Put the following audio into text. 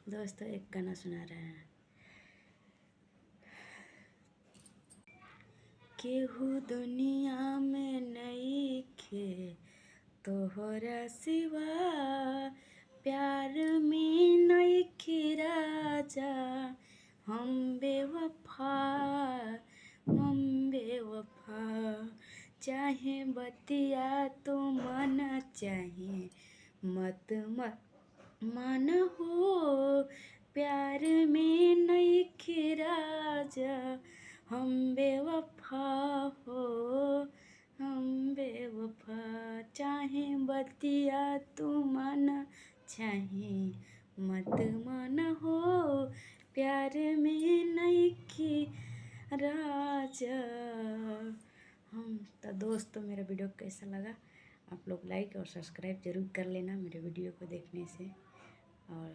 दोस्तों एक गाना सुना रहे हैं। केहू दुनिया में नइखे तोहरा सिवा, प्यार में नइखे राजा हम बेवफा, हम बेवफा। चाहे बतिया तो माना, चाहे मत मन हो, प्यार में नइखे राजा हम बेवफा हो, हम बेवफा। चाहे बतिया तू माना, चाहे मत माना हो, प्यार में नइखे राजा हम। तो दोस्तों मेरा वीडियो कैसा लगा आप लोग लाइक और सब्सक्राइब ज़रूर कर लेना मेरे वीडियो को देखने से। और